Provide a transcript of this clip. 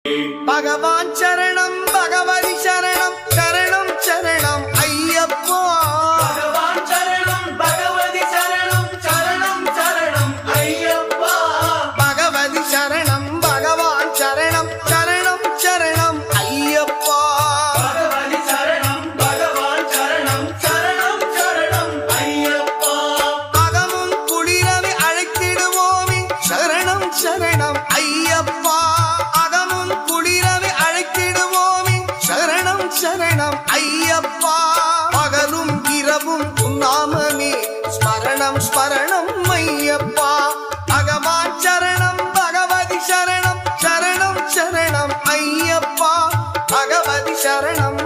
பகவான் சரணம் பகவதி சரணம் சரணம் சரணம் ஐயப்பா. பகவான் சரணம் பகவதி சரணம் சரணம் சரணம் ஐயப்பா. பகவதி சரணம் பகவான் சரணம் சரணம் சரணம் ஐயப்பா. பகவதி சரணம் பகவான் சரணம் சரணம் சரணம் ஐயப்பா. அகமும் குளிரவி அழைத்திடுவோமே சரணம் சரணம் ஐயப்பா. அகமும் குளிரவி அழைத்திடுவோமே சரணம் சரணம் ஐயப்பா. பகலும் இரவும் உன்னாமமே ஸ்மரணம் ஸ்மரணம் ஐயப்பா. பகவான் சரணம் பகவதி சரணம் சரணம் சரணம் ஐயப்பா. பகவதி சரணம்